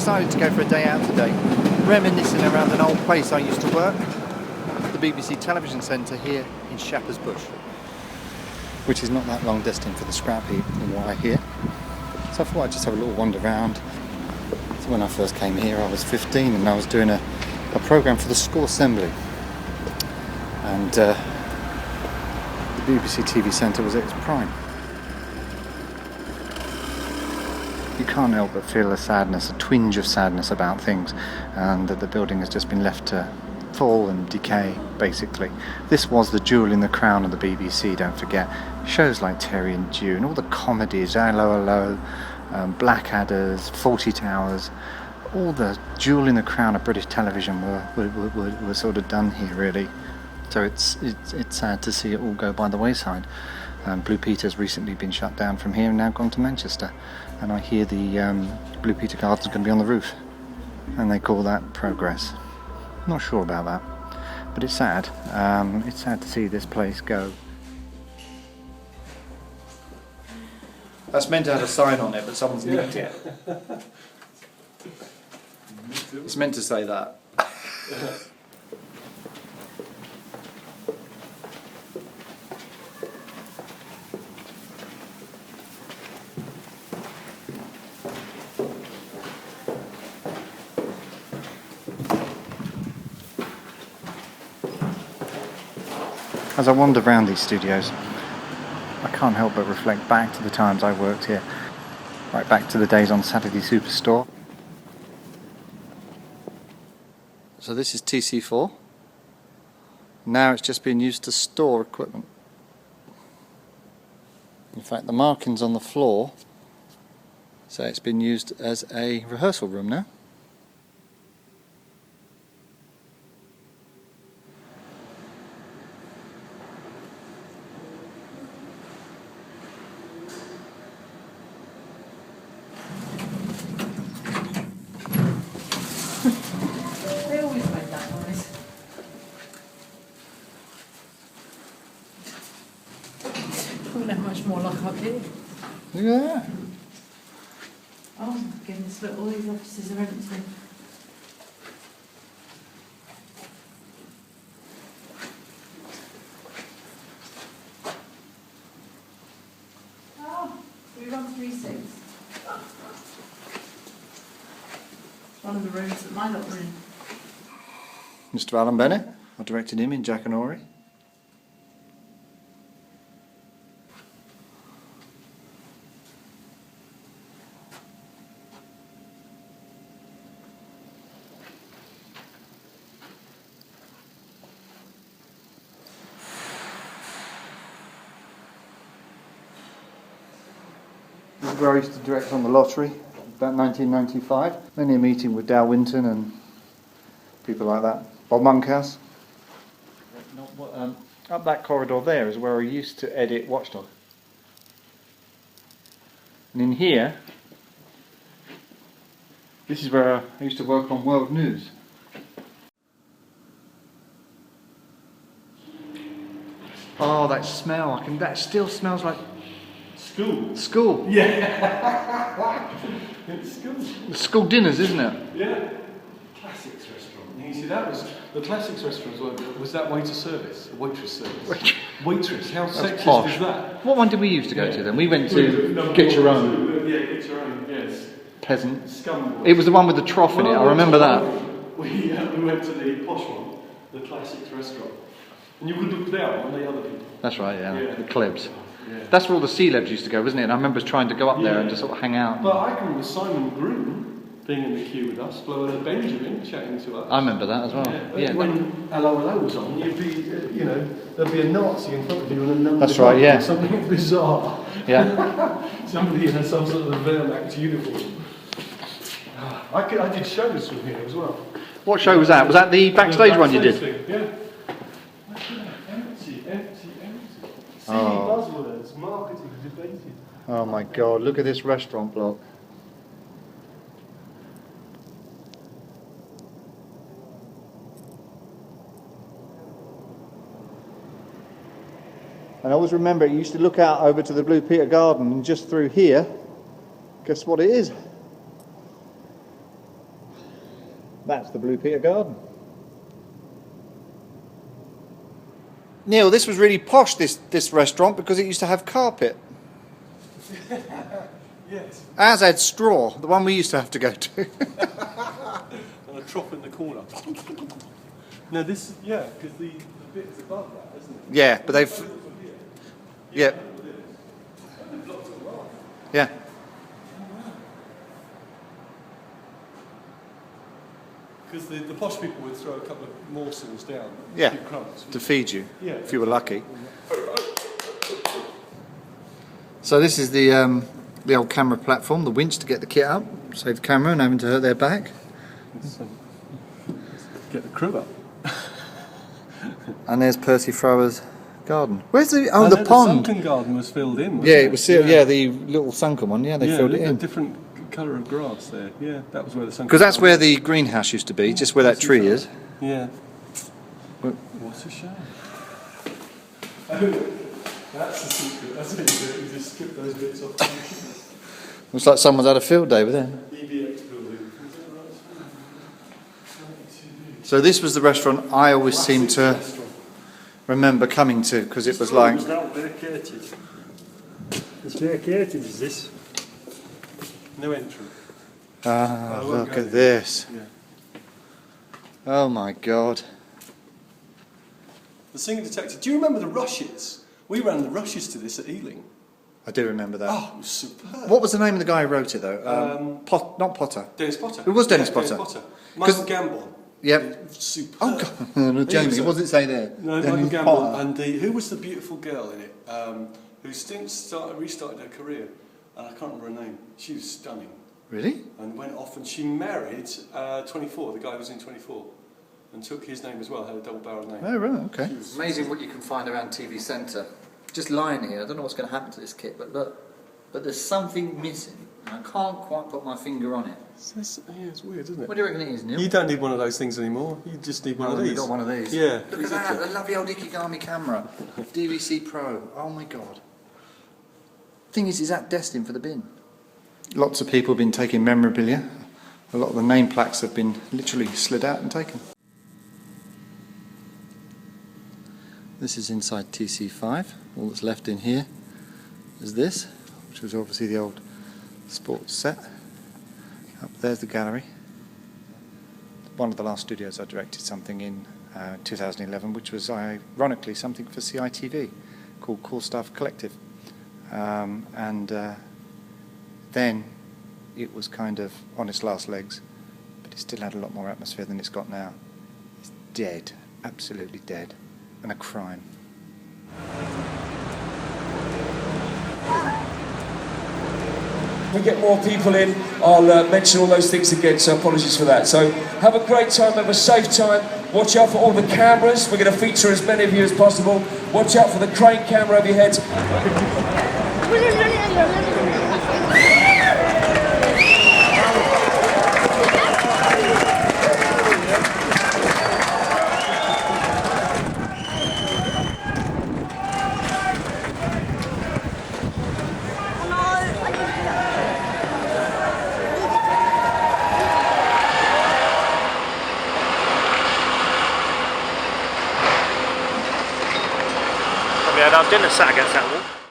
decided to go for a day out today, reminiscing around an old place I used to work, the BBC television centre here in Shepherd's Bush, which is not that long distant for the scrap heap from what I hear. So I thought I'd just have a little wander around. So when I first came here I was 15 and I was doing a programme for the school assembly, and the BBC TV centre was at its prime. You can't help but feel a sadness, a twinge of sadness about things, and that the building has just been left to fall and decay, basically. This was the jewel in the crown of the BBC, don't forget. Shows like Terry and June, all the comedies, Hello, Hello, Blackadders, Fawlty Towers, all the jewel in the crown of British television were sort of done here, really. So it's sad to see it all go by the wayside. Blue Peter's recently been shut down from here and now gone to Manchester, and I hear the Blue Peter Garden's going to be on the roof, and they call that progress. I'm not sure about that, but it's sad. It's sad to see this place go. That's meant to have a sign on it, but someone's nicked it. It's meant to say that. As I wander around these studios, I can't help but reflect back to the times I worked here, right back to the days on Saturday Superstore. So this is TC4. Now it's just being used to store equipment. In fact, the markings on the floor say it's been used as a rehearsal room now. Much more like up here. Look at that. Oh my goodness, look, all these offices are empty. Oh, we run 3-6. It's one of the rooms that my lot were in. Mr. Alan Bennett, I directed him in Jack and Ori. This is where I used to direct on the lottery, about 1995. Many a meeting with Dal Winton and people like that. Bob Monkhouse. Up that corridor there is where I used to edit Watchdog. And in here, this is where I used to work on World News. Oh, that smell! That still smells like school. Yeah. It's school. The school dinners, isn't it? Yeah. Classics restaurant. You see, that was the Classics restaurant. Was that waiter service, waitress service? Waitress. How sexist posh. is that? What one did we used to go to then? We went to Get Your Own. Yeah, Get Your Own. Yes. Peasant. Scum. It was the one with the trough in it. I remember that. We went to the posh one, the Classics restaurant, and you would look down on the other people. That's right. Yeah. Yeah. The Klebs. Yeah. That's where all the celebs used to go, wasn't it? And I remember trying to go up there and just sort of hang out. But I can remember Simon Groom being in the queue with us, Flo and Benjamin chatting to us. I remember that as well. Yeah. When Hello Hello was on, you'd be, there'd be a Nazi in front of you and a number. That's right, yeah. Something bizarre. Yeah. Somebody in some sort of Wehrmacht uniform. I did shows from here as well. What show was that? Was that the backstage one you did? Thing, yeah. Empty. Silly buzzwords, marketing, debated. Oh my God! Look at this restaurant block. And I always remember you used to look out over to the Blue Peter Garden, and just through here, guess what it is? That's the Blue Peter Garden. Neil, this was really posh, this restaurant, because it used to have carpet. Yes. Ours had straw, the one we used to have to go to. And a trough in the corner. No, this, yeah, because the bit is above that, isn't it? Yeah, but they've... Yeah. Yeah. Because the posh people would throw a couple of morsels down. Yeah, a few crumbs. to feed you, Yeah. if you were lucky. So this is the old camera platform, the winch to get the kit up, save the camera and having to hurt their back. Get the crew up. And there's Percy Frower's garden. Where's the I the know pond? The sunken garden was filled in. Wasn't Yeah, it was sealed. Yeah, the little sunken one. Yeah, they filled it a in. different colour of grass there. Yeah, that was where the sunken. Because that's garden where was. the greenhouse used to be, just where that tree is. Yeah. Well- What a shame. That's the secret. That's what you do. You just strip those bits off. Looks like someone's had a field day with them. EBX building. So this was the restaurant I always seem to remember coming to, because it was like... It's not vacated. It's vacated, is this? No entry. Ah, I won't look go at there. this. Yeah. Oh my God. The singing detective. Do you remember the rushes? We ran the rushes to this at Ealing. I do remember that. Oh, it was superb. What was the name of the guy who wrote it though? Not Potter. Dennis Potter. It was Dennis Yeah, Potter. Michael 'Cause- Gamble. Yep. Superb. Oh God, no, Jamie, what does it say there? No, Dennis Michael Gamble. Potter. And who was the beautiful girl in it? Who restarted her career. And I can't remember her name. She was stunning. Really? And went off and she married 24, the guy who was in 24. And took his name as well, had a double-barreled name. Oh right, okay. She was Amazing what you can find around TV Centre. Just lying here, I don't know what's going to happen to this kit, but look. But there's something missing. I can't quite put my finger on it. Yeah, it's weird, isn't it? What do you reckon it is, Neil? You don't need one of those things anymore. You just need one of We've these. got one of these. Yeah. Look at that, the lovely old Ikigami camera. DVC Pro. Oh my God. Thing is that destined for the bin? Lots of people have been taking memorabilia. A lot of the name plaques have been literally slid out and taken. This is inside TC5. All that's left in here is this, which was obviously the old sports set. Up there's the gallery. One of the last studios I directed something in 2011, which was ironically something for CITV called Cool Stuff Collective. Then it was kind of on its last legs, but it still had a lot more atmosphere than it's got now. It's dead, absolutely dead, and a crime. We get more people in, I'll mention all those things again, so apologies for that. So have a great time, have a safe time. Watch out for all the cameras. We're going to feature as many of you as possible. Watch out for the crane camera over your heads. We had our dinner sat against that wall.